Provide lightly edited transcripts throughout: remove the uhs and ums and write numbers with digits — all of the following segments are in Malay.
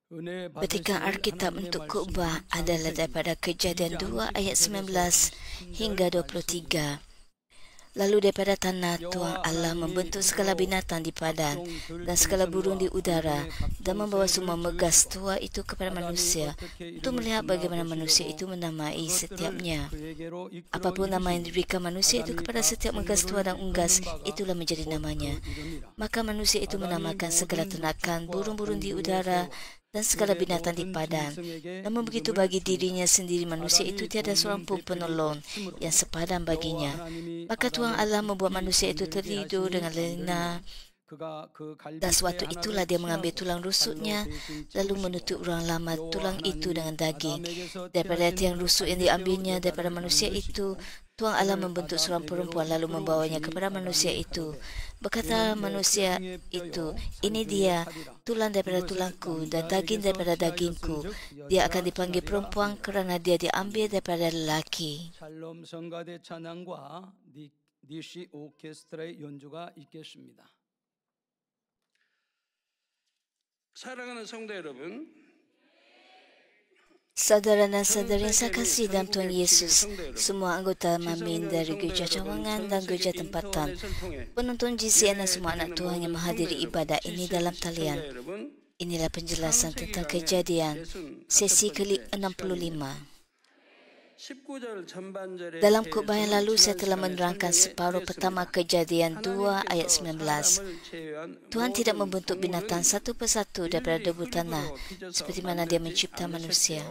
Petikan Alkitab untuk khotbah adalah daripada Kejadian 2 ayat 19 hingga 23. Lalu daripada tanah Tuhan Allah membentuk segala binatang di padang dan segala burung di udara dan membawa semua megas tua itu kepada manusia untuk melihat bagaimana manusia itu menamai setiapnya. Apapun nama yang diberikan manusia itu kepada setiap megas tua dan unggas, itulah menjadi namanya. Maka manusia itu menamakan segala ternakan, burung-burung di udara dan segala binatang di padang. Namun begitu bagi dirinya sendiri manusia itu tiada seorang pun penolong yang sepadan baginya. Maka Tuhan Allah membuat manusia itu tertidur dengan lena. Dan sewaktu itulah dia mengambil tulang rusuknya, lalu menutup ruang lama tulang itu dengan daging. Daripada tiang rusuk yang diambilnya daripada manusia itu, Tuhan Allah membentuk seorang perempuan lalu membawanya kepada manusia itu. Berkata manusia itu, ini dia, tulang daripada tulangku dan daging daripada dagingku. Dia akan dipanggil perempuan kerana dia diambil daripada lelaki. 샬롬 성가대 찬양과 니시 오케스트라의 연주가 있겠습니다. 사랑하는 성도 여러분, Saudara dan saudari yang saya kasih dalam Tuhan Yesus, semua anggota Mamin dari Gereja Cawangan dan Gereja Tempatan, penonton GCN dan semua anak Tuhan yang menghadiri ibadah ini dalam talian. Inilah penjelasan tentang Kejadian, sesi ke-65. Dalam khotbah yang lalu saya telah menerangkan separuh pertama Kejadian 2 ayat 19. Tuhan tidak membentuk binatang satu persatu daripada debu tanah seperti mana dia mencipta manusia.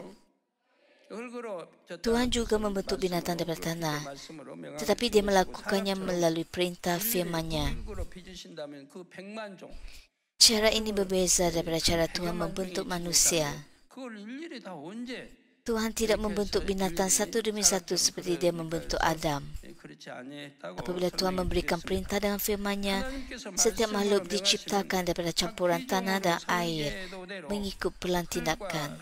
Tuhan juga membentuk binatang daripada tanah, tetapi dia melakukannya melalui perintah firman-Nya. Cara ini berbeza daripada cara Tuhan membentuk manusia. Tuhan tidak membentuk binatang satu demi satu seperti dia membentuk Adam. Apabila Tuhan memberikan perintah dengan firman-Nya, setiap makhluk diciptakan daripada campuran tanah dan air mengikut pelan tindakan.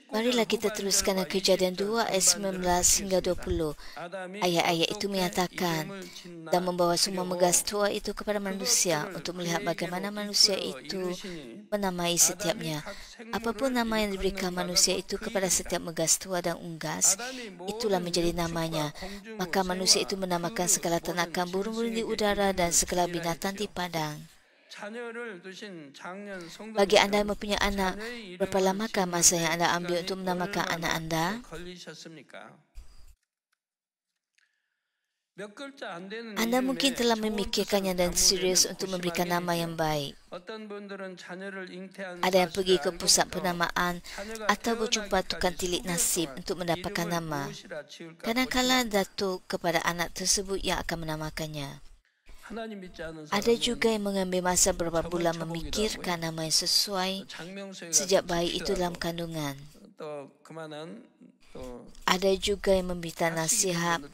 Marilah kita teruskan dengan Kejadian 2 ayat 19 hingga 20. Ayat-ayat itu menyatakan, dan membawa semua megas tua itu kepada manusia untuk melihat bagaimana manusia itu menamai setiapnya. Apapun nama yang diberikan manusia itu kepada setiap megas tua dan unggas, itulah menjadi namanya. Maka manusia itu menamakan segala ternakan burung-burung di udara dan segala binatang di padang. Bagi anda yang mempunyai anak, berapa lamakah masa yang anda ambil untuk menamakan anak anda? Anda mungkin telah memikirkannya dan serius untuk memberikan nama yang baik. Ada yang pergi ke pusat penamaan atau berjumpa tukang tilik nasib untuk mendapatkan nama. Kadang-kadang datuk kepada anak tersebut yang akan menamakannya. Ada juga yang mengambil masa beberapa bulan memikirkan nama yang sesuai sejak bayi itu dalam kandungan. Ada juga yang meminta nasihat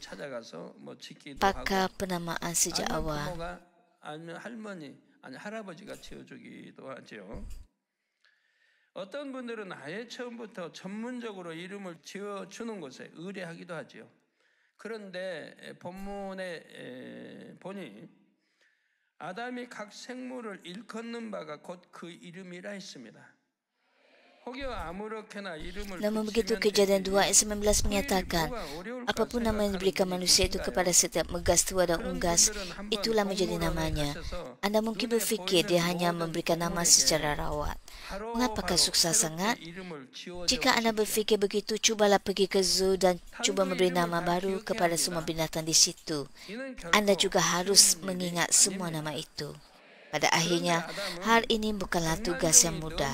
pakar penamaan sejak awal. 어떤 분들은 아예 처음부터 전문적으로 이름을 지어주는 것에 의뢰하기도 하지요. 그런데 본문에 보니 아담이 각 생물을 일컫는 바가 곧 그 이름이라 했습니다. Namun begitu Kejadian 2 ayat 19 menyatakan, apapun nama yang diberikan manusia itu kepada setiap megas tua dan unggas, itulah menjadi namanya. Anda mungkin berfikir dia hanya memberikan nama secara rawat. Mengapakah sukses sangat? Jika anda berfikir begitu, cubalah pergi ke zoo dan cuba memberi nama baru kepada semua binatang di situ. Anda juga harus mengingat semua nama itu. Pada akhirnya, hal ini bukanlah tugas yang mudah.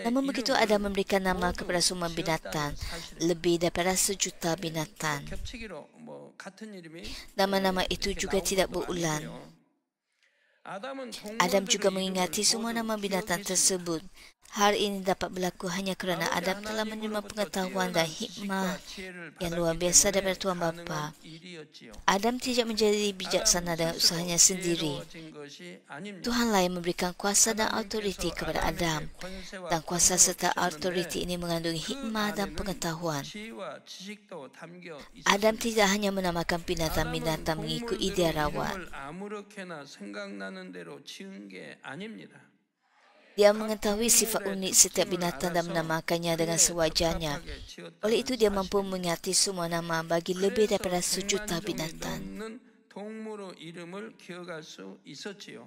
Namun begitu ada memberikan nama kepada semua binatang, lebih daripada 1 juta binatang. Nama-nama itu juga tidak berulang. 아담은 Adam 동물들의 juga 이름을 mengingati semua 모두 nama binatang 기억했습니다. tersebut. Hal ini dapat berlaku hanya kerana 아버지 Adam telah menerima 하나님으로부터 pengetahuan dan 뛰어난 hikmah 지식과 지혜를 yang luar 받았기 biasa daripada 때문에 Tuhan Bapa. 가능한 일이었지요. Adam tidak menjadi 아담 bijaksana dengan 스스로 usahanya sendiri. 지혜로워진 것이 아닙니다. Tuhanlah yang memberikan kuasa dan autoriti 하나님께서 kepada Adam. 아담에게 권세와 Dan kuasa 권능을 serta autoriti 주셨는데 ini mengandungi 그 hikmah dan 안에는 pengetahuan. 지혜와 지식도 담겨 Adam 있었습니다. tidak hanya menamakan 아담은 binatang-binatang mengikut 동물들의 idea rawat. 이름을 아무렇게나 생각나는 대로 지은 게 아닙니다. Dia mengetahui sifat unik setiap binatang dan menamakannya dengan sewajarnya. Oleh itu, dia mampu mengingati semua nama bagi lebih daripada 1 juta binatang. 동물의 이름을 기억할 수 있었지요.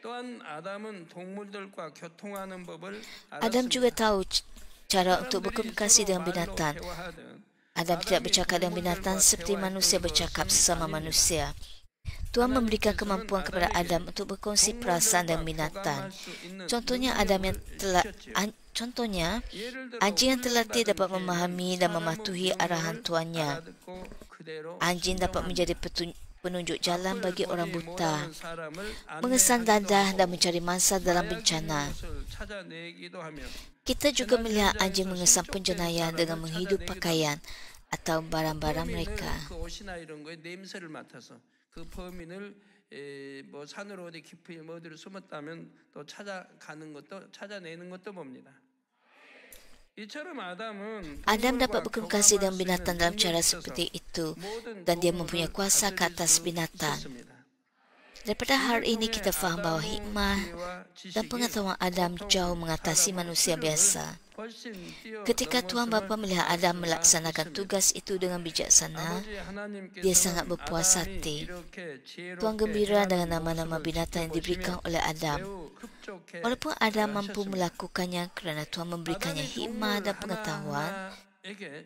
또한 아담은 동물들과 교통하는 법을 Adam juga 알았습니다. tahu cara untuk berkomunikasi dengan binatang. Adam tidak bercakap dengan binatang seperti manusia bercakap sesama manusia. Tuhan memberikan kemampuan kepada Adam untuk berkongsi perasaan dengan binatang. Contohnya anjing yang terlatih dapat memahami dan mematuhi arahan tuannya. Anjing dapat menjadi penunjuk jalan bagi orang buta, mengesan dadah dan mencari mangsa dalam bencana. Kita juga melihat anjing mengesan penjenayah dengan menghidup pakaian atau barang-barang mereka. 그 범인을 뭐 산으로 어디 깊이 어디로 숨었다면 또 찾아가는 것도 찾아내는 것도 봅니다. 이처럼 Adam dapat berkomunikasi dengan binatang dalam cara seperti itu dan dia mempunyai kuasa ke atas binatang. Daripada hal ini kita faham bahawa hikmah dan pengetahuan Adam jauh mengatasi manusia biasa. Ketika Tuhan Bapa melihat Adam melaksanakan tugas itu dengan bijaksana, dia sangat berpuas hati. Tuhan gembira dengan nama-nama binatang yang diberikan oleh Adam. Walaupun Adam mampu melakukannya kerana Tuhan memberikannya hikmah dan pengetahuan,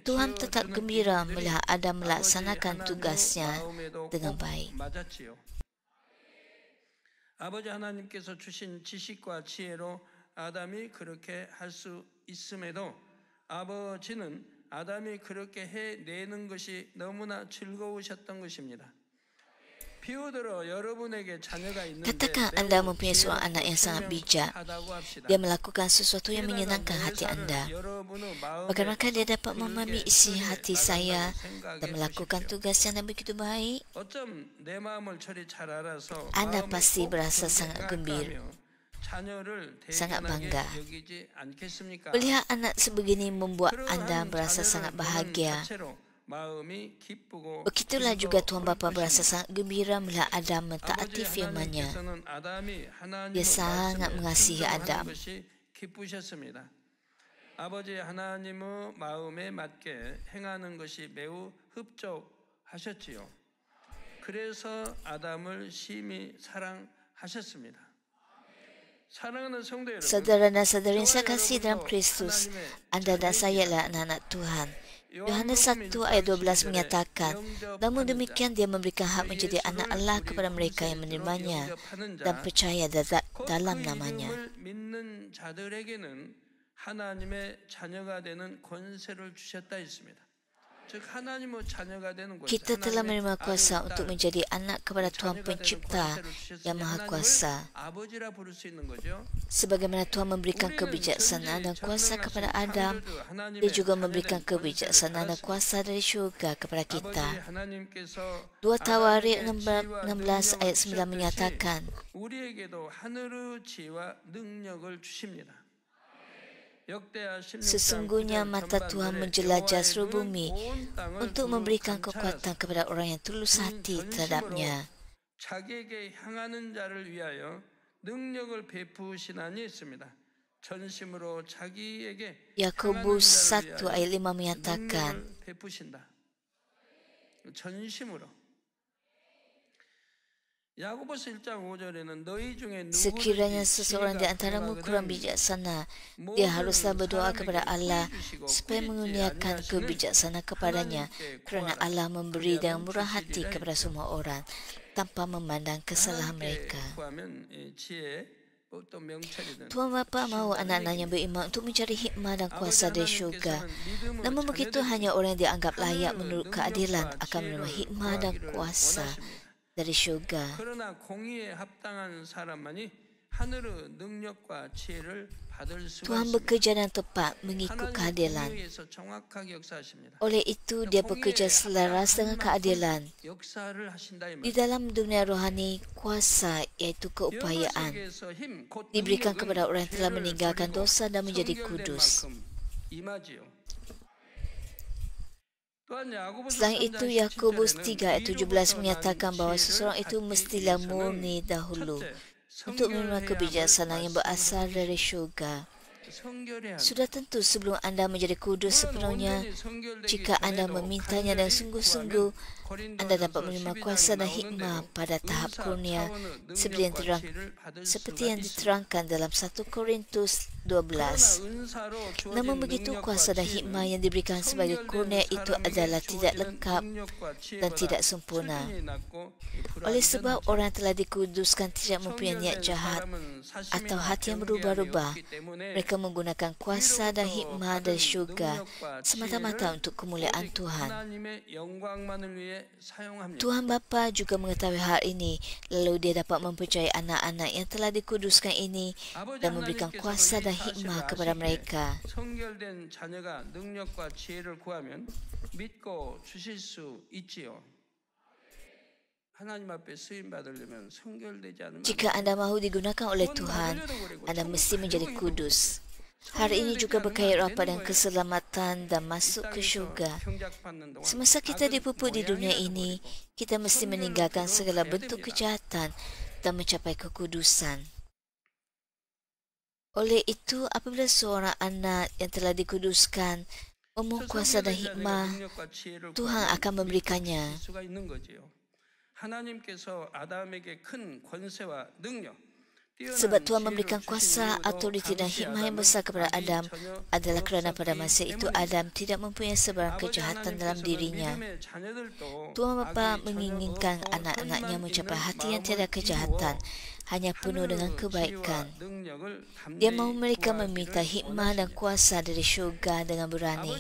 Tuhan tetap gembira melihat Adam melaksanakan tugasnya dengan baik. 아버지 하나님께서 주신 지식과 지혜로 아담이 그렇게 할 수 있음에도 아버지는 아담이 그렇게 해내는 것이 너무나 즐거우셨던 것입니다. Katakan anda mempunyai seorang anak yang sangat bijak. Dia melakukan sesuatu yang menyenangkan hati anda. Bagaimana dia dapat memahami isi hati saya dan melakukan tugas yang begitu baik? Anda pasti berasa sangat gembira, sangat bangga. Melihat anak sebegini membuat anda berasa sangat bahagia. Begitulah juga Tuhan Bapa berasa sangat gembira melihat Adam mentaati firman-Nya. Dia sangat mengasihi Adam. 아버지 하나님의 마음에 맞게 행하는 것이 매우 흡족하셨지요. 그래서 아담을 심히 사랑하셨습니다. 사랑하는 성도 여러분, Saudara dan saudari saya kasih dalam Kristus, anda dan saya adalah anak-anak Tuhan. Yohanes 1 ayat 12 menyatakan, namun demikian dia memberikan hak menjadi anak Allah kepada mereka yang menerimanya dan percaya dalam namanya. 하나님의 자녀가 되는 권세를 주셨다 했습니다. 즉 하나님의 자녀가 되는 권세. Kita telah menerima kuasa untuk menjadi anak kepada Tuhan Pencipta yang Maha Kuasa. 아버지라 부를 수 있는 거죠. Sebagaimana Tuhan memberikan kebijaksanaan dan kuasa kepada Adam, dia juga memberikan kebijaksanaan dan kuasa dari syurga kepada kita. 2 Tawarik 16 ayat 9 menyatakan, 우리에게도 하늘의 지혜와 능력을 주십니다. sesungguhnya mata Tuhan menjelajah seluruh bumi untuk memberikan kekuatan kepada orang yang tulus hati terhadapnya. 자기에게 향하는 자를 위하여 능력을 베푸시나니 했습니다. 전심으로 자기에게 Yakobus 1 ayat 5 menyatakan, 베푸신다. 전심으로. 야고보서 1장 5절에는 너희 중에 sekiranya seseorang di antaramu kurang bijaksana, dia haruslah berdoa kepada Allah supaya mengurniakan kebijaksanaan kepadanya, kerana Allah memberi dengan murah hati kepada semua orang tanpa memandang kesalahan mereka. Tuhan Bapa mahu anak-anaknya beriman untuk mencari hikmah dan kuasa dari syurga. Namun begitu hanya orang yang dianggap layak menurut keadilan akan menerima hikmah dan kuasa. dari syurga. 그러나 공의에 합당한 사람만이 하늘의 능력과 지혜를 받을 수가 Tuhan 있습니다. bekerja dan tepat mengikut 하나님은 keadilan. 공의에서 정확하게 역사하십니다. Oleh itu, dia bekerja selaras dengan keadilan. 역사를 하신다 이 Di 말. dalam dunia rohani, kuasa iaitu keupayaan 영어 세계에서 힘, 곧 diberikan 능력은 kepada orang yang telah 죄를 meninggalkan 버리고 dosa dan menjadi 성결된 kudus. 만큼 임하지요. 또한 야고보서 Selain 3장 itu, Yakobus 3 ayat 17 17 menyatakan bahawa seseorang itu mestilah murni dahulu untuk menerima kebijaksanaan yang berasal dari syurga. Sudah tentu sebelum anda menjadi kudus sepenuhnya, jika anda memintanya dan sungguh-sungguh, anda dapat menerima kuasa dan hikmah pada tahap kurnia seperti yang diterangkan dalam 1 Korintus 12. Namun begitu, kuasa dan hikmah yang diberikan sebagai kurnia itu adalah tidak lengkap dan tidak sempurna. Oleh sebab orang telah dikuduskan tidak mempunyai niat jahat atau hati yang berubah-ubah, mereka menggunakan kuasa dan hikmah dari syurga semata-mata untuk kemuliaan Tuhan. Tuhan Bapa juga mengetahui hal ini, lalu dia dapat mempercayai anak-anak yang telah dikuduskan ini dan memberikan kuasa dan hikmah kepada mereka. 성결된 자녀가 능력과 지혜를 구하면 믿고 주실 수 있지요. 하나님 앞에 쓰임 받으려면 성결되지 않으면 Jika anda mahu digunakan oleh Tuhan, anda mesti menjadi kudus. Hari ini juga berkait rapat dengan keselamatan dan masuk ke syurga. Semasa kita dipupuk di dunia ini, kita mesti meninggalkan segala bentuk kejahatan dan mencapai kekudusan. Oleh itu, apabila seorang anak yang telah dikuduskan memohon kuasa dan hikmah, Tuhan akan memberikannya. 하나님께서 아담에게 큰 권세와 능력 Sebab Tuhan memberikan kuasa, autoriti dan hikmah yang besar kepada Adam adalah kerana pada masa itu Adam tidak mempunyai sebarang kejahatan dalam dirinya. Tuhan Bapa menginginkan anak-anaknya mencapai hati yang tiada kejahatan, hanya penuh dengan kebaikan. Dia mahu mereka meminta hikmah dan kuasa dari syurga dengan berani.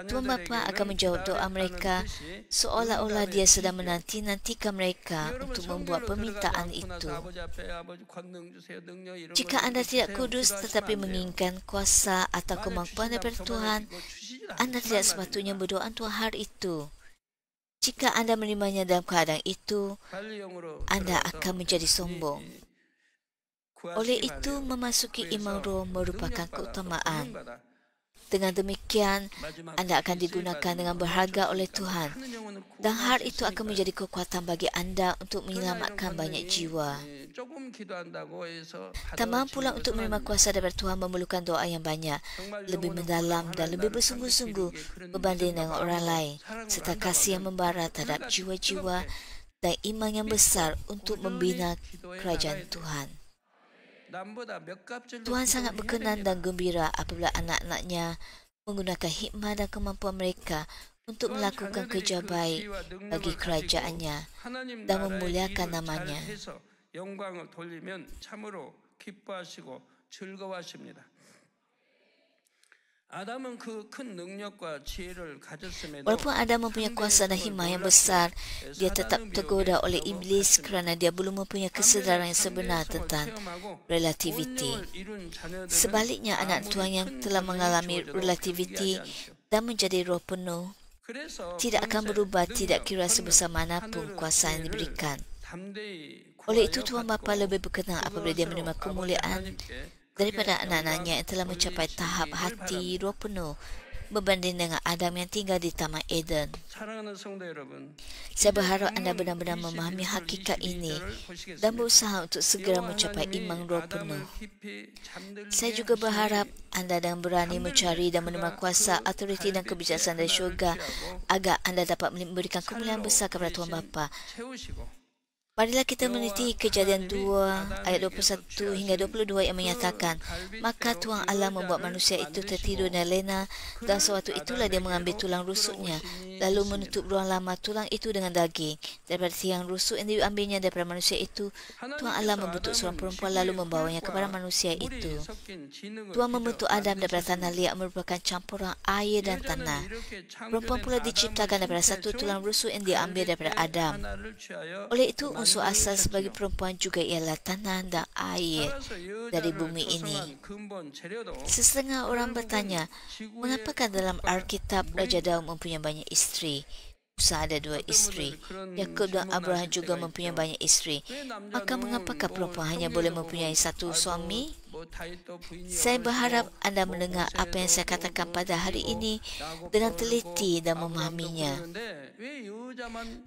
Tuhan Bapa akan menjawab doa mereka seolah-olah dia sedang menanti-nantikan mereka untuk membuat permintaan itu. Jika anda tidak kudus tetapi menginginkan kuasa atau kemampuan daripada Tuhan, anda tidak sepatutnya berdoa untuk hal itu. Jika anda menerimanya dalam keadaan itu, anda akan menjadi sombong. Oleh itu, memasuki iman roh merupakan keutamaan. Dengan demikian, anda akan digunakan dengan berharga oleh Tuhan. Dan hal itu akan menjadi kekuatan bagi anda untuk menyelamatkan banyak jiwa. Tambahan pula untuk menerima kuasa daripada Tuhan memerlukan doa yang banyak, lebih mendalam dan lebih bersungguh-sungguh berbanding dengan orang lain, serta kasih yang membara terhadap jiwa-jiwa dan iman yang besar untuk membina kerajaan Tuhan. Tuhan sangat berkenan dan gembira apabila anak-anaknya menggunakan hikmah dan kemampuan mereka untuk melakukan kerja baik bagi kerajaannya dan memuliakan namanya. 영광을 돌리면 참으로 기뻐하시고 즐거워하십니다. Walaupun Adam mempunyai kuasa dan hikmah yang besar, dia tetap tergoda oleh iblis kerana dia belum mempunyai kesedaran yang sebenar tentang relativiti. Sebaliknya, anak Tuhan yang telah mengalami relativiti dan menjadi roh penuh tidak akan berubah tidak kira sebesar manapun kuasa yang diberikan. Oleh itu, Tuhan Bapa lebih berkenan apabila dia menerima kemuliaan daripada anak-anaknya yang telah mencapai tahap hati roh penuh berbanding dengan Adam yang tinggal di Taman Eden. Saya berharap anda benar-benar memahami hakikat ini dan berusaha untuk segera mencapai iman roh penuh. Saya juga berharap anda dengan berani mencari dan menerima kuasa, autoriti dan kebijaksanaan dari syurga agar anda dapat memberikan kemuliaan besar kepada Tuhan Bapa. Marilah kita meneliti Kejadian 2 ayat 21 hingga 22 yang menyatakan, maka Tuhan Allah membuat manusia itu tertidur dan lena, dan sewaktu itulah dia mengambil tulang rusuknya, lalu menutup ruang lama tulang itu dengan daging, daripada tiang rusuk yang diambilnya daripada manusia itu, Tuhan Allah membentuk seorang perempuan lalu membawanya kepada manusia itu. Tuhan membentuk Adam daripada tanah liat merupakan campuran air dan tanah. Perempuan pula diciptakan daripada satu tulang rusuk yang diambil daripada Adam. Oleh itu, unsur asal sebagai perempuan juga ialah tanah dan air dari bumi ini. Sesetengah orang bertanya, mengapakah dalam Alkitab Raja Daud mempunyai banyak isteri? Musa ada 2 isteri. Yakub dan Abraham juga mempunyai banyak isteri. Maka mengapakah perempuan hanya boleh mempunyai satu suami? Saya berharap anda mendengar apa yang saya katakan pada hari ini dengan teliti dan memahaminya.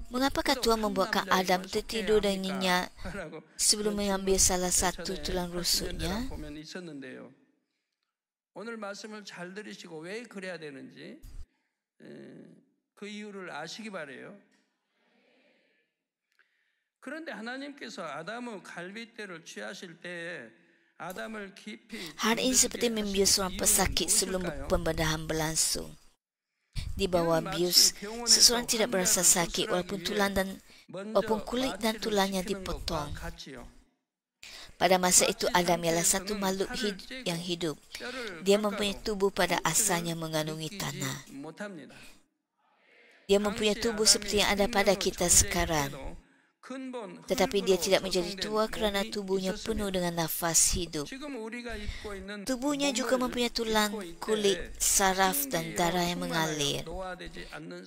Mengapakah Tuhan membuatkan Adam tertidur dan nyenyak sebelum mengambil salah satu tulang rusuknya? 오늘 말씀을 잘 들으시고 왜 그래야 되는지 그 이유를 아시기 바래요. 그런데 하나님께서 아담의 갈빗대를 취하실 때에 아담을 깊이 Hari ini seperti membius seorang pesakit sebelum pembedahan berlangsung. Di bawah bius, seseorang tidak berasa sakit walaupun kulit dan tulangnya dipotong. Pada masa itu Adam ialah satu makhluk yang hidup. Dia mempunyai tubuh pada asalnya mengandungi tanah. Dia mempunyai tubuh seperti yang ada pada kita sekarang. Tetapi dia tidak menjadi tua kerana tubuhnya penuh dengan nafas hidup. Tubuhnya juga mempunyai tulang, kulit, saraf dan darah yang mengalir.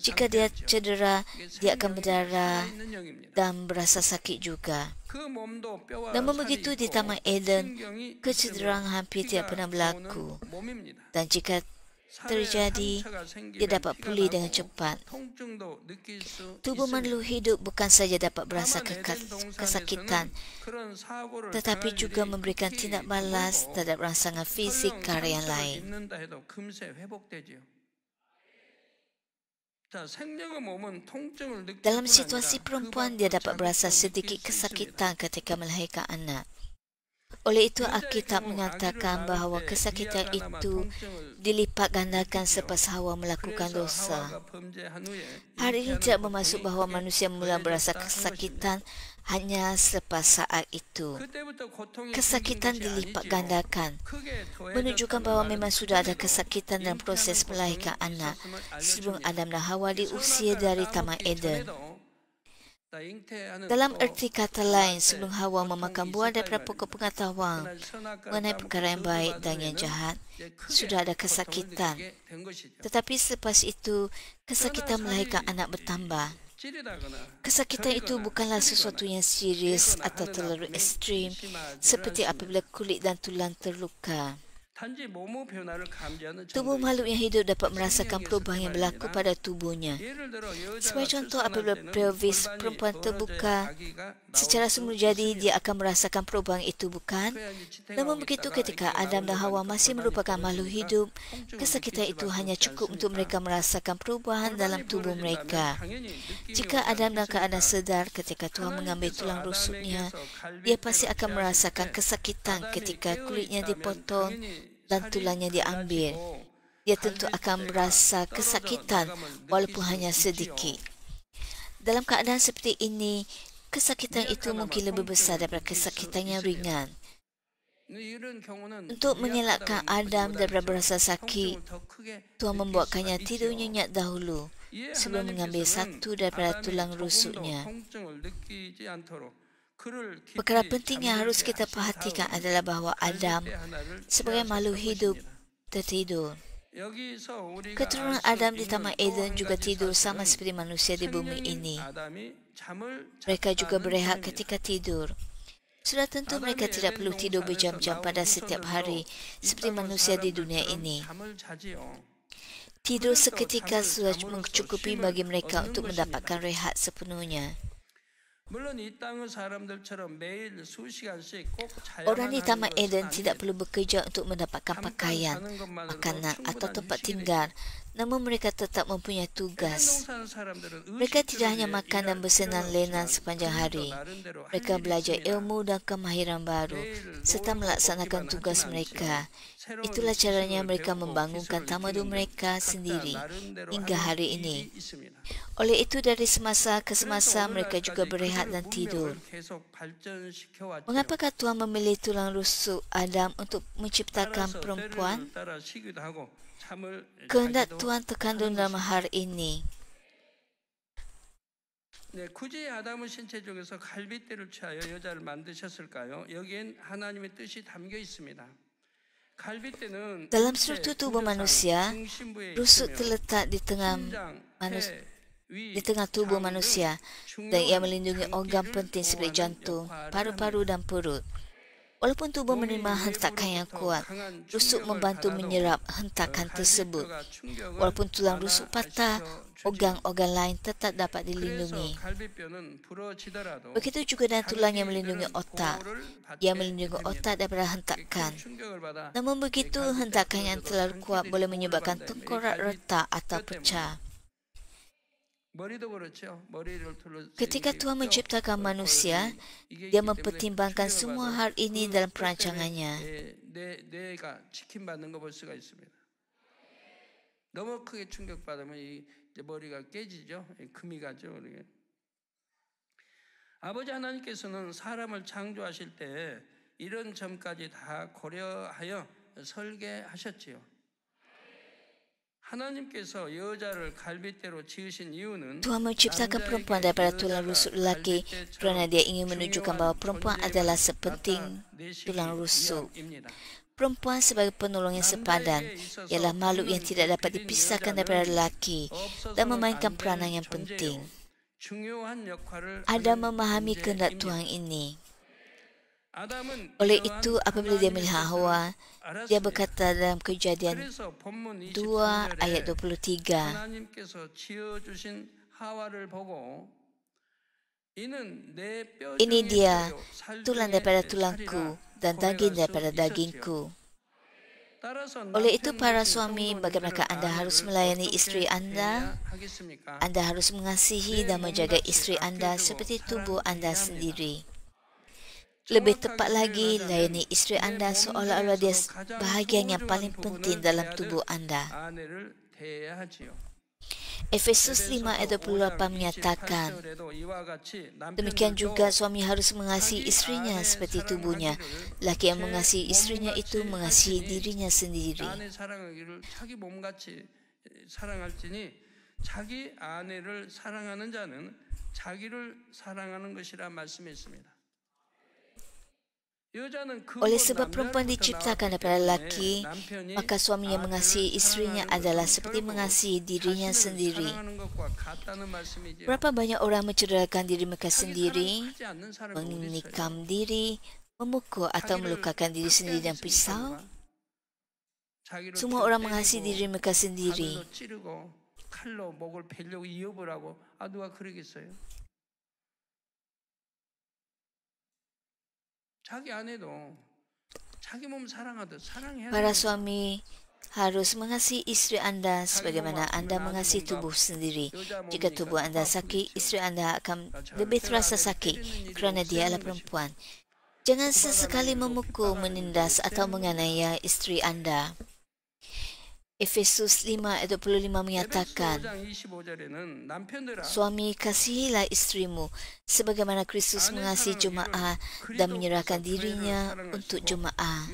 Jika dia cedera, dia akan berdarah dan berasa sakit juga. Namun begitu di Taman Eden, kecederaan hampir tidak pernah berlaku. Dan jika terjadi, dia dapat pulih dengan cepat. Tubuh makhluk hidup bukan saja dapat berasa kesakitan, tetapi juga memberikan tindak balas terhadap rangsangan fisik karya yang lain. Dalam situasi perempuan, dia dapat berasa sedikit kesakitan ketika melahirkan anak. Oleh itu, Alkitab mengatakan bahawa kesakitan itu dilipat gandakan selepas Hawa melakukan dosa. Hari ini tidak bermaksud bahawa manusia mula berasa kesakitan hanya selepas saat itu. Kesakitan dilipat gandakan menunjukkan bahawa memang sudah ada kesakitan dalam proses melahirkan anak sebelum Adam dan Hawa diusir dari Taman Eden. Dalam erti kata lain, sebelum Hawa memakan buah daripada pokok pengetahuan mengenai perkara yang baik dan yang jahat, sudah ada kesakitan. Tetapi selepas itu, kesakitan melahirkan anak bertambah. Kesakitan itu bukanlah sesuatu yang serius atau terlalu ekstrim, seperti apabila kulit dan tulang terluka. Tubuh makhluk yang hidup dapat merasakan perubahan yang berlaku pada tubuhnya. Sebagai contoh, apabila pelvis perempuan terbuka, secara semula jadi dia akan merasakan perubahan itu, bukan? Namun begitu ketika Adam dan Hawa masih merupakan makhluk hidup, kesakitan itu hanya cukup untuk mereka merasakan perubahan dalam tubuh mereka. Jika Adam dalam keadaan sedar ketika Tuhan mengambil tulang rusuknya, dia pasti akan merasakan kesakitan ketika kulitnya dipotong dan tulangnya diambil. Dia tentu akan merasa kesakitan walaupun hanya sedikit. Dalam keadaan seperti ini, kesakitan itu mungkin lebih besar daripada kesakitan yang ringan. Untuk mengelakkan Adam daripada berasa sakit, Tuhan membuatkannya tidur nyenyak dahulu sebelum mengambil satu daripada tulang rusuknya. Perkara penting yang harus kita perhatikan adalah bahawa Adam sebagai makhluk hidup tertidur. Keturunan Adam di Taman Eden juga tidur sama seperti manusia di bumi ini. Mereka juga berehat ketika tidur. Sudah tentu mereka tidak perlu tidur berjam-jam pada setiap hari seperti manusia di dunia ini. Tidur seketika sudah mencukupi bagi mereka untuk mendapatkan rehat sepenuhnya. Orang di Taman Eden tidak perlu bekerja untuk mendapatkan pakaian, makanan atau tempat tinggal, namun mereka tetap mempunyai tugas. 행동사는 사람들은 Mereka tidak hanya 의식적으로 makan dan 일할 bersenang-lenang 필요는 sepanjang 없지만 hari. 그들도 나름대로 할 Mereka 일이 belajar 있습니다. ilmu dan kemahiran baru 매일 serta 놀고 melaksanakan 먹기만 tugas 하진 mereka. 않지요. 새로운 Itulah caranya 지식을 mereka 배우고 membangunkan 기술을 tamadun 익히는 등 mereka 각자 sendiri 나름대로 hingga 하는 hari 일이 ini. 있습니다. Oleh itu dari semasa ke 그래서 semasa mereka juga 오늘날까지 berehat 그들의 dan tidur. 문명을 계속 발전시켜 왔지요. Mengapakah Tuhan memilih tulang rusuk Adam untuk menciptakan 따라서 perempuan? 때를 따라 쉬기도 하고 잠을 Kehendak 자기도 Tuhan terkandung 하는 dalam 것입니다. hal ini. 네, 굳이 아담의 신체 중에서 갈빗대를 취하여 여자를 만드셨을까요? 여기엔 하나님의 뜻이 담겨 있습니다. 갈빗대는 Dalam 인체 struktur tubuh 구조상 manusia, 중심부에 rusuk 있으며 terletak di tengah 심장, 폐, 위, di tengah tubuh 장 등 manusia dan ia 중요한 melindungi organ 장기를 penting seperti 보호하는 jantung, 역할을 paru-paru 합니다. dan perut. Walaupun tubuh 몸이 menerima hentakan yang 외부로부터 kuat, 강한 rusuk 충격을 membantu 받아도 menyerap hentakan tersebut. 갈빗뼈가 충격을 Walaupun tulang rusuk patah, 완화시켜주지요. organ-organ lain tetap dapat 그래서 dilindungi. 갈빗뼈는 부러지더라도 Begitu juga dengan tulang yang melindungi 자기들은 otak. 보호를 Ia 받게 melindungi 됩니다. otak daripada 큰 hentakan. 충격을 받아 Namun begitu, 갈빗뼈 hentakan yang 부러져도 terlalu kuat 장기들이 boleh 보호를 menyebabkan 받아요. 이 tengkorak 갈빗뼈 retak atau 때문에. pecah. 머리도 그렇죠. 머리를 둘러서 Ketika 이렇게 Tuhan 뼈, menciptakan manusia, 이게 Dia 있기 때문에 mempertimbangkan 큰 semua 충격을 hal 받아요. ini 그 dalam 뼈 때문에 perancangannya. 뇌가 지킴받는 거 볼 수가 있습니다. 너무 크게 충격받으면 이제 머리가 깨지죠. 금이 가죠. 그러게. 아버지 하나님께서는 사람을 창조하실 때 이런 점까지 다 고려하여 설계하셨지요. 하나님께서 여자를 갈빗대로 지으신 이유는 Tuhan menciptakan perempuan daripada tulang rusuk lelaki kerana Dia ingin menunjukkan bahawa perempuan adalah sepenting tulang rusuk. Perempuan sebagai penolong yang sepadan ialah makhluk yang tidak dapat dipisahkan daripada lelaki dan memainkan peranan yang penting. Adam memahami kehendak Tuhan ini. Oleh itu, apabila dia melihat Hawa, dia berkata dalam Kejadian 2 ayat 23, 하나님께서 지어주신 하와를 보고 이는 내 뼈 ini 중에 dia, 뼈요, 살 tulang 중에 daripada 살이라 tulangku dan 고백할 daging 수 daripada 있었지요. dagingku. 따라서 Oleh itu, 남편들이 para suami, 성도님들은 bagaimanakah anda harus 아내를 melayani 어떻게 isteri anda? 대해야 하겠습니까? Anda harus mengasihi dan menjaga isteri anda seperti tubuh anda sendiri. Lebih tepat lagi, layani isteri anda seolah-olah dia bahagian yang paling penting dalam tubuh anda. 아내를 대해야 하지요. Efesus 5 ayat 28 menyatakan, demikian juga suami harus mengasihi istrinya seperti tubuhnya. Laki yang mengasihi istrinya itu mengasihi dirinya sendiri. 아내 사랑하기를 자기 몸같이 사랑할지니 자기 아내를 사랑하는 자는 자기를 사랑하는 것이라 말씀했습니다. Oleh sebab perempuan diciptakan daripada lelaki, maka suami yang mengasihi istrinya adalah seperti mengasihi dirinya sendiri. Berapa banyak orang mencederakan diri mereka sendiri, menikam diri, memukul atau melukakan diri sendiri dengan pisau? Semua orang mengasihi diri mereka sendiri. 칼로 목을 베려고 이어보라고 누가 그러겠어요? 자기 아내도 자기 몸 사랑하듯 사랑해야 Para suami harus mengasihi isteri anda sebagaimana anda mengasihi tubuh sendiri. Jika tubuh anda sakit, isteri anda akan lebih terasa sakit kerana dia adalah perempuan. Jangan sesekali memukul, menindas atau menganiaya isteri anda. Efesus 5 ayat 25 menyatakan, suami kasihilah istrimu sebagaimana Kristus mengasihi jemaah dan menyerahkan dirinya untuk jemaah.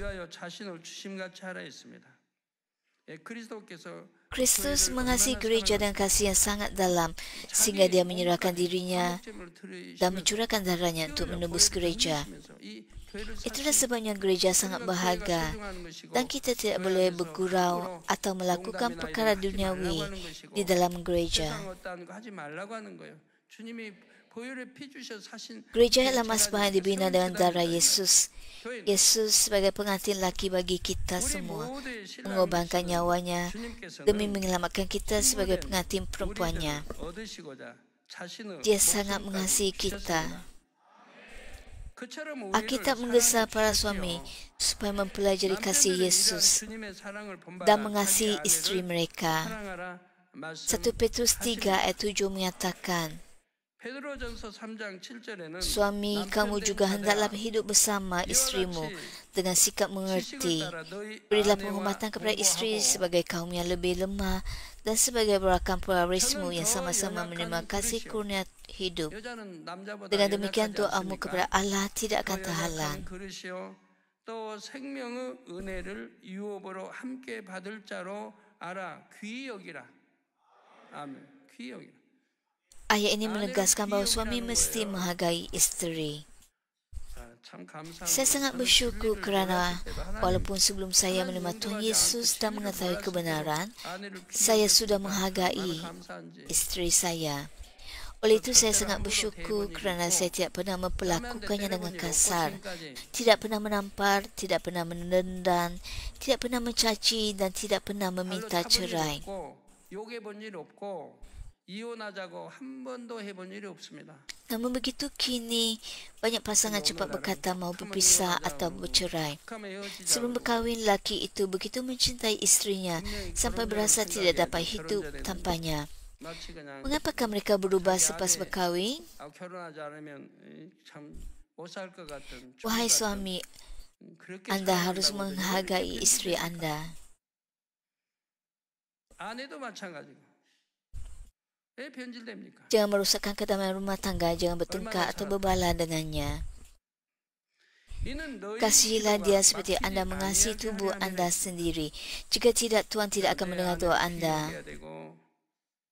Kristus mengasihi gereja dengan kasih yang sangat dalam sehingga dia menyerahkan dirinya dan mencurahkan darahnya untuk menebus gereja. Itulah sebabnya gereja sangat berharga dan kita tidak boleh bergurau atau melakukan perkara duniawi di dalam gereja. Gereja adalah masbah yang dibina dengan darah Yesus. Yesus sebagai pengantin laki bagi kita semua mengorbankan nyawanya demi menyelamatkan kita sebagai pengantin perempuannya. Dia sangat mengasihi kita. 그처럼 우리를 Alkitab menggesa para 사랑해 suami 주십시오. supaya mempelajari kasih 남편들은 이러한 Yesus 주님의 사랑을 dan 본받아 자기 mengasihi istri 아내를 mereka. 사랑하라 1 Petrus 3 ayat 말씀하십니다. 7 menyatakan, 베드로전서 3장 7절에는 suami kamu juga hendaklah hidup bersama istrimu dengan sikap mengerti. Berilah penghormatan kepada istri sebagai kaum yang lebih lemah dan sebagai berakan pluralisme yang sama-sama menerima kasih kurnia hidup. 여자는 남자보다 Dengan demikian 연약하지 doamu kepada 않습니까? Allah tidak akan 그 terhalang. 연약한 그릇이요 또 생명의 은혜를 유업으로 함께 받을 자로 알아 귀히 여기라. 아멘. 귀히 여기라. Ayat ini menegaskan bahawa suami mesti menghargai isteri. 참 감사합니다. Saya sangat bersyukur kerana walaupun sebelum saya menerima Tuhan Yesus dan mengetahui kebenaran, saya sudah menghargai isteri saya. Oleh itu saya sangat bersyukur kerana saya tidak pernah memperlakukannya dengan kasar, tidak pernah menampar, tidak pernah menendang, tidak pernah mencaci dan tidak pernah meminta cerai. 욕해본 일 없고 이혼하자고 한 번도 해본 일이 없습니다. Namun begitu kini banyak pasangan cepat berkata mahu berpisah atau bercerai. Sebelum berkahwin, lelaki itu begitu mencintai istrinya sampai berasa tidak dapat hidup tanpanya. Mengapakah mereka berubah selepas berkahwin? Wahai suami, Anda harus menghargai istri Anda. 아내도 마찬가지고. 왜 변질됩니까? Jangan merosakkan kedamaian rumah tangga, jangan bertengkar atau berbalah dengannya. Kasihilah dia seperti Anda mengasihi tubuh Anda sendiri. Jika tidak, Tuhan tidak akan mendengar doa Anda.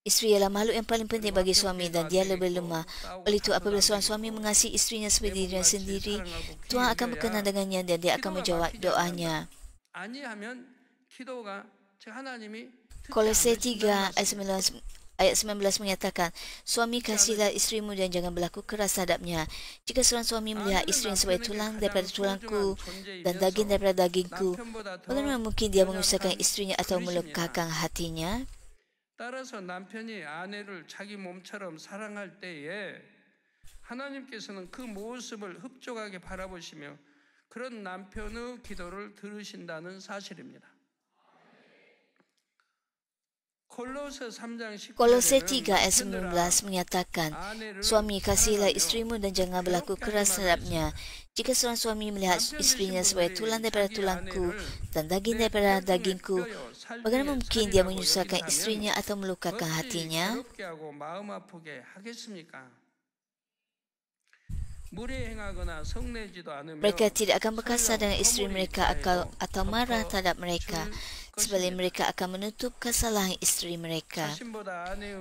Isteri ialah makhluk yang paling penting bagi suami dan dia lebih lemah. Oleh itu, apabila seorang suami mengasihi istrinya seperti dirinya sendiri, Tuhan akan berkenan dengannya dan dia akan menjawab doanya. Kolose 3 ayat 19 menyatakan, suami kasihlah istrimu dan jangan berlaku keras terhadapnya. Jika seorang suami melihat istrinya sebagai tulang daripada tulangku dan daging daripada dagingku, bagaimana mungkin dia mengusahakan istrinya atau melukakan hatinya? 따라서 남편이 아내를 자기 몸처럼 사랑할 때에 하나님께서는 그 모습을 흡족하게 바라보시며 그런 남편의 기도를 들으신다는 사실입니다. Kolose 3 ayat 19 menyatakan, suami kasihlah istrimu dan jangan berlaku keras terhadapnya. Jika seorang suami melihat istrinya sebagai tulang daripada tulangku dan daging daripada dagingku, bagaimana mungkin dia menyusahkan istrinya atau melukakan hatinya? Mereka tidak akan berkasar dengan isteri mereka atau marah terhadap mereka. Sebaliknya mereka akan menutup kesalahan isteri mereka.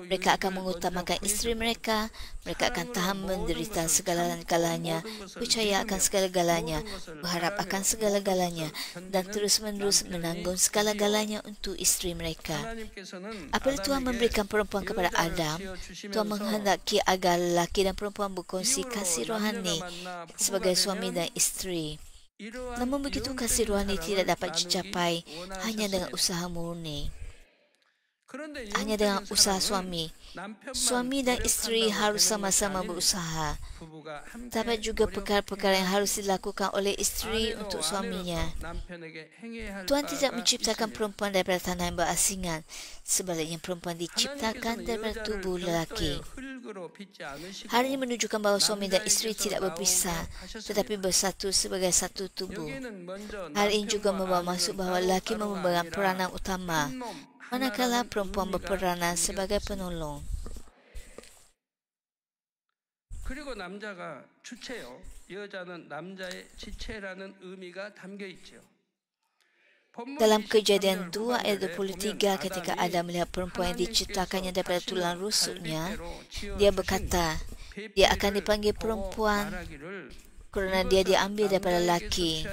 Mereka akan mengutamakan isteri mereka. Mereka akan tahan menderita segala-galanya, percaya akan segala-galanya, berharap akan segala-galanya, dan terus-menerus menanggung segala-galanya untuk isteri mereka. Apabila Tuhan memberikan perempuan kepada Adam, Tuhan menghendaki agar lelaki dan perempuan berkongsi kasih rohani sebagai suami dan isteri. Namun begitu kasih rohani tidak dapat dicapai hanya dengan usaha murni. Hanya dengan usaha suami. Suami dan isteri harus sama-sama berusaha. Terdapat juga perkara-perkara yang harus dilakukan oleh isteri untuk suaminya. Tuhan tidak menciptakan perempuan daripada tanah yang berasingan. Sebaliknya perempuan diciptakan daripada tubuh lelaki. Hal ini menunjukkan bahawa suami dan isteri tidak berpisah, tetapi bersatu sebagai satu tubuh. Hal ini juga membawa maksud bahawa lelaki memegang peranan utama, manakala perempuan berperanan sebagai penolong. 그리고 남자가 주체요. 여자는 남자의 지체라는 의미가 담겨 있죠. Dalam Kejadian 2 ayat 23, ketika Adam melihat perempuan yang diciptakannya daripada tulang rusuknya, dia berkata, dia akan dipanggil perempuan kerana dia diambil daripada lelaki.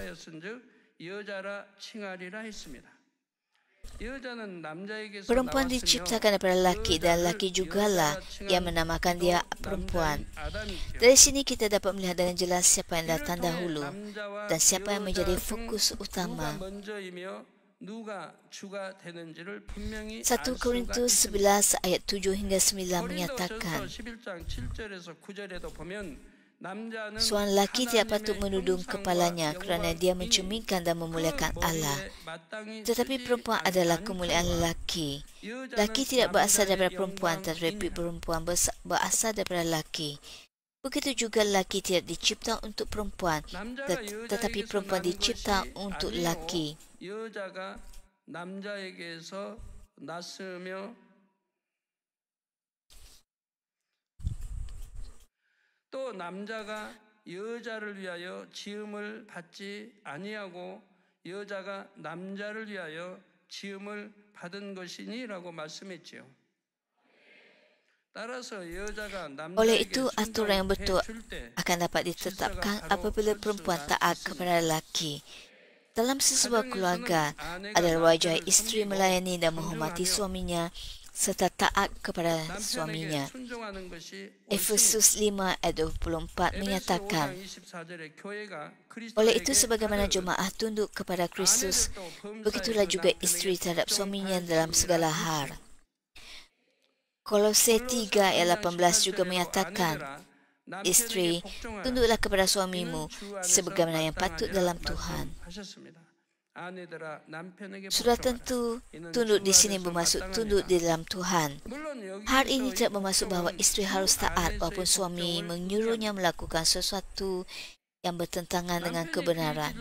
Perempuan diciptakan daripada lelaki dan lelaki jugalah yang menamakan dia perempuan. Dari sini kita dapat melihat dengan jelas siapa yang datang dahulu dan siapa yang menjadi fokus utama. 1 Korintus 11 ayat 7 hingga 9 menyatakan, 남자는 Seorang lelaki tidak patut 하나님의 menudung 형상과 kepalanya kerana dia 영광이니 mencerminkan dan 그 memuliakan Allah. 머리에 마땅히 Tetapi 쓰지 perempuan adalah kemuliaan 않거니와 lelaki. 여자는 Lelaki tidak berasal 남자의 daripada perempuan, tetapi 영광이니라. perempuan berasal daripada lelaki. Begitu juga lelaki tidak dicipta untuk perempuan, 남자가 tetapi 여자에게서 perempuan 난 것이 dicipta untuk 아니요 lelaki. 여자가 남자에게서 났으며 또 남자가 여자를 위하여 지음을 받지 아니하고 여자가 남자를 위하여 지음을 받은 것이니라고 말씀했지요. 따라서 여자가 Oleh 남자에게 itu, aturan yang betul 순종해 줄 때 akan dapat ditetapkan apabila perempuan taat kepada lelaki. Dalam sesebuah keluarga, adalah wajah isteri melayani dan menghormati suaminya serta taat kepada suaminya. 순종하는 것이 Efesus 5 ayat 24 menyatakan, 24절에 교회가 oleh itu sebagaimana jemaah tunduk kepada Kristus, begitulah juga isteri terhadap suaminya dalam segala hal. Kolose 3 ayat 18 juga menyatakan, isteri, tunduklah kepada suamimu sebagaimana yang patut dalam Tuhan. Sudah tentu, tunduk di sini bermaksud tunduk di dalam Tuhan. Hal ini tidak bermaksud bahawa isteri harus taat walaupun suami menyuruhnya melakukan sesuatu yang bertentangan dengan kebenaran.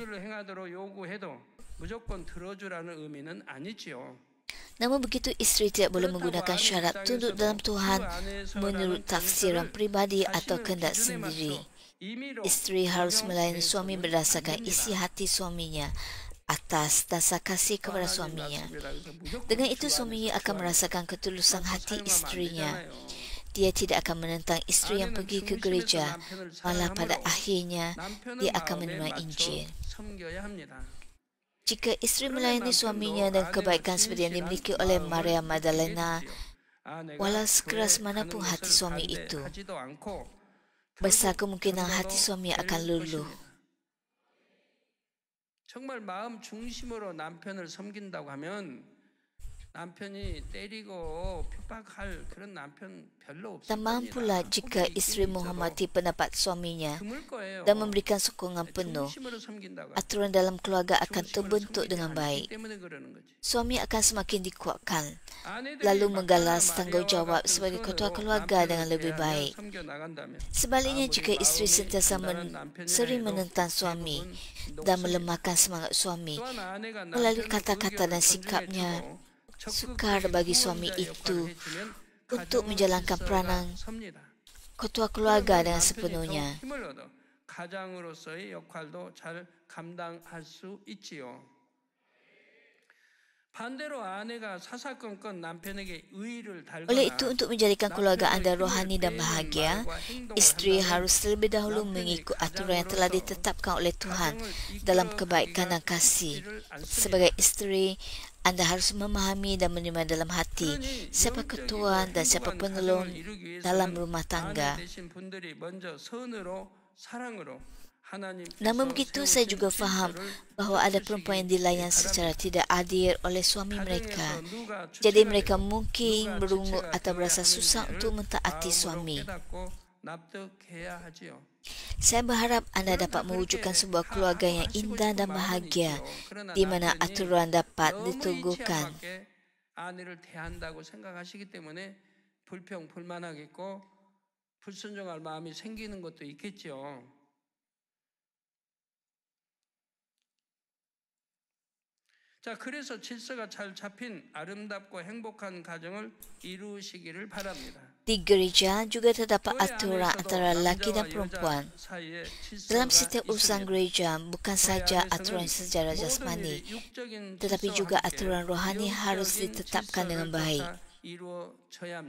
Namun begitu, isteri tidak boleh menggunakan syarat tunduk dalam Tuhan menurut tafsiran pribadi atau kehendak sendiri. Isteri harus melayani suami berdasarkan isi hati suaminya atas dasar kasih kepada suaminya. Dengan itu, suami akan merasakan ketulusan hati istrinya. Dia tidak akan menentang isteri yang pergi ke gereja, malah pada akhirnya dia akan menerima Injil. Jika isteri melayani suaminya dengan kebaikan seperti yang dimiliki oleh Maria Magdalena, walau sekeras manapun hati suami itu, besar kemungkinan hati suami akan luluh. 정말 마음 중심으로 남편을 섬긴다고 하면 남편이 때리고 핍박할 그런 남편 별로 없을 Dan mampulah 겁니다. jika isteri menghormati pendapat suaminya dan memberikan sokongan penuh, 중심으로 섬긴다고 aturan dalam keluarga akan terbentuk dengan baik. 때문에 그러는 거지. Suami akan semakin dikuatkan, lalu menggalas tanggungjawab sebagai ketua keluarga dengan lebih baik. Sebaliknya, jika isteri sentiasa sering menentang suami dan melemahkan semangat suami melalui kata-kata dan sikapnya, sukar bagi suami itu untuk menjalankan peranan ketua keluarga dengan sepenuhnya. 가장으로서의 역할도 잘 감당할 수 있지요. 반대로 아내가 사사건건 남편에게 의의를 달거나 Oleh itu, untuk menjadikan keluarga anda rohani dan bahagia, isteri harus terlebih dahulu mengikut aturan yang telah ditetapkan oleh Tuhan dalam kebaikan dan kasih. Sebagai isteri, anda harus memahami dan menerima dalam hati siapa ketua dan siapa penolong dalam rumah tangga. Namun begitu, saya juga faham bahawa ada perempuan yang dilayan secara tidak adil oleh suami mereka. Jadi mereka mungkin berungut atau berasa susah untuk mentaati suami. Saya berharap anda dapat mewujudkan sebuah keluarga yang indah dan bahagia, di mana aturan dapat diteguhkan. 아내를 대한다고 생각하시기 때문에 불평불만하겠고 불순종할 마음이 생기는 것도 있겠죠. 자, 그래서 질서가 잘 잡힌 아름답고 행복한 가정을 이루시기를 바랍니다. Di gereja juga terdapat aturan antara lelaki dan perempuan. Dalam setiap urusan gereja, bukan saja aturan secara jasmani, tetapi juga aturan rohani harus ditetapkan dengan baik.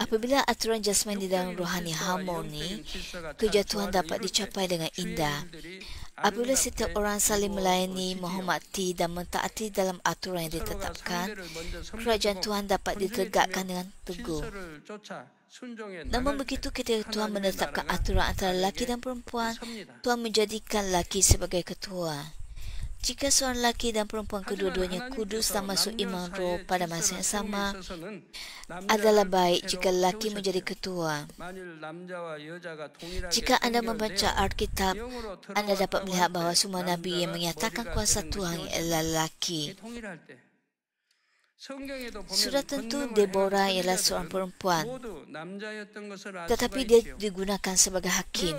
Apabila aturan jasmani dan rohani harmoni, kejatuhan dapat dicapai dengan indah. Apabila setiap orang saling melayani, menghormati dan mentaati dalam aturan yang ditetapkan, kerajaan Tuhan dapat ditegakkan dengan teguh. Namun begitu, ketika Tuhan menetapkan aturan antara lelaki dan perempuan, Tuhan menjadikan lelaki sebagai ketua. Jika seorang lelaki dan perempuan kedua-duanya kudus dan masuk iman roh pada masa yang sama, adalah baik jika lelaki menjadi ketua. Jika anda membaca Alkitab, anda dapat melihat bahawa semua Nabi yang menyatakan kuasa Tuhan ialah lelaki. Sudah tentu Deborah ialah seorang perempuan, tetapi dia digunakan sebagai hakim,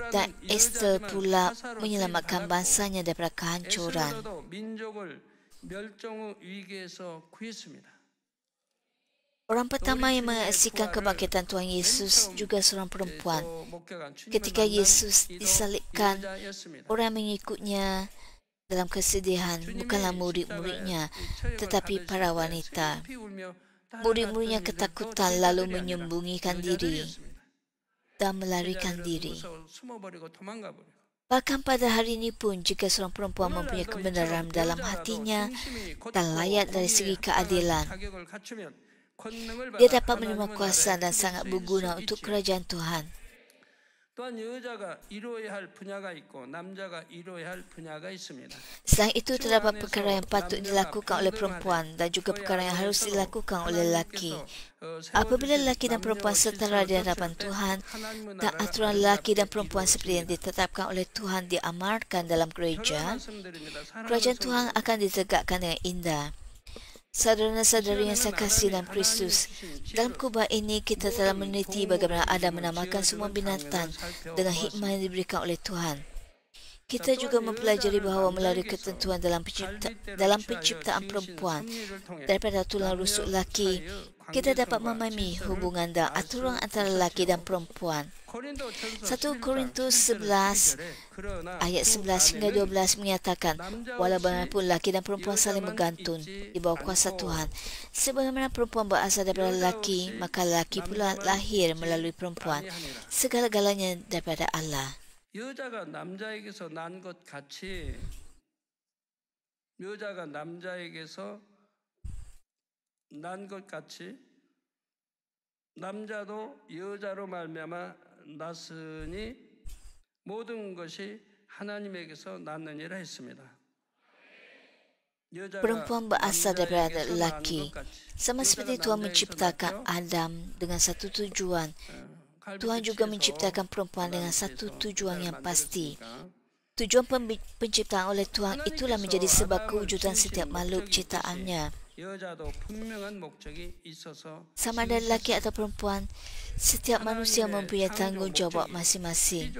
dan Esther pula menyelamatkan bangsanya daripada kehancuran. Orang pertama yang menyaksikan kebangkitan Tuhan Yesus juga seorang perempuan. Ketika Yesus disalibkan, orang yang mengikutnya dalam kesedihan bukanlah murid-muridnya, tetapi para wanita. Murid-muridnya ketakutan lalu menyembunyikan diri dan melarikan diri. Bahkan pada hari ini pun, jika seorang perempuan mempunyai kebenaran dalam hatinya dan layak dari segi keadilan, dia dapat menerima kuasa dan sangat berguna untuk kerajaan Tuhan. Selain itu, terdapat perkara yang patut dilakukan oleh perempuan dan juga perkara yang harus dilakukan oleh lelaki. Apabila lelaki dan perempuan setara di hadapan Tuhan dan aturan lelaki dan perempuan seperti yang ditetapkan oleh Tuhan diamalkan dalam gereja, kerajaan Tuhan akan ditegakkan dengan indah. Saudara-saudari yang saya kasih dalam Kristus, dalam khotbah ini kita telah meneliti bagaimana Adam menamakan semua binatang dengan hikmah yang diberikan oleh Tuhan. Kita juga mempelajari bahawa melalui ketentuan dalam penciptaan perempuan daripada tulang rusuk lelaki, kita dapat memahami hubungan dan aturan antara lelaki dan perempuan. 1 Korintus 11 ayat 11 hingga 12 menyatakan, walau bagaimanapun lelaki dan perempuan saling bergantung di bawah kuasa Tuhan. Sebagaimana perempuan berasal daripada lelaki, maka lelaki pula lahir melalui perempuan. Segala-galanya daripada Allah. 여자가 남자에게서 난 것 같이 남자도 여자로 말미암아 났으니 모든 것이 하나님에게서 났느니라 했습니다. Perempuan berasal daripada lelaki. Sama seperti Tuhan menciptakan Adam dengan satu tujuan, Tuhan juga menciptakan perempuan dengan satu tujuan yang pasti. Tujuan penciptaan oleh Tuhan itulah menjadi sebab kewujudan setiap makhluk ciptaannya. Sama ada lelaki atau perempuan, setiap manusia mempunyai tanggungjawab masing-masing.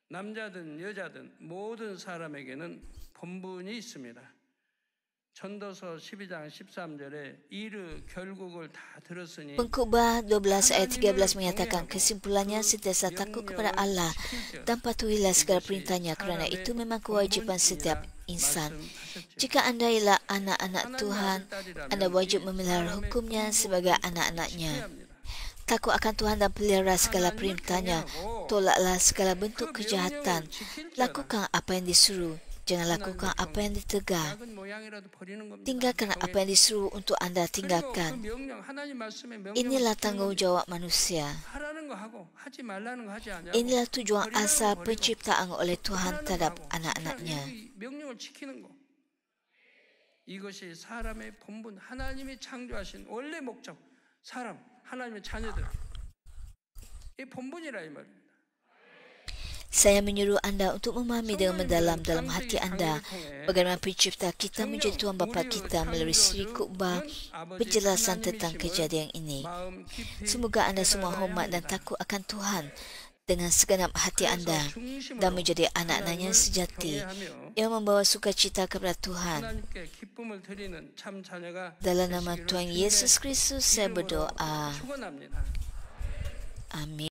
남자든 여자든 모든 사람에게는 본분이 있습니다. 전도서 12장 13절에 이르 결국을 다 들었으니 Pengkhotbah 12 ayat 13 menyatakan kesimpulannya sentiasa takut kepada Allah dan patuhilah segala perintahnya, kerana itu memang kewajiban setiap insan. Jika anda ialah anak-anak Tuhan, anda wajib memelihara hukumnya sebagai anak-anaknya. Takut akan Tuhan dan pelihara segala perintahnya. Tolaklah segala bentuk kejahatan. Lakukan apa yang disuruh. Jangan lakukan apa yang ditegar. Tinggalkan apa yang disuruh untuk anda tinggalkan. Inilah tanggungjawab manusia. Inilah tujuan asal penciptaan oleh Tuhan terhadap anak-anaknya. 이것이 사람의 본분, 하나님이 창조하신 원래 목적, 사람, 하나님의 자녀들. 이 본분이라 이 말입니다. Saya menyuruh anda untuk memahami dengan mendalam dalam hati anda bagaimana pencipta kita menjadi Tuhan Bapa kita melalui siri khotbah penjelasan tentang kejadian ini. Semoga anda semua hormat dan takut akan Tuhan dengan segenap hati anda dan menjadi anak-anaknya sejati yang membawa sukacita kepada Tuhan. Dalam nama Tuhan Yesus Kristus saya berdoa. Amin.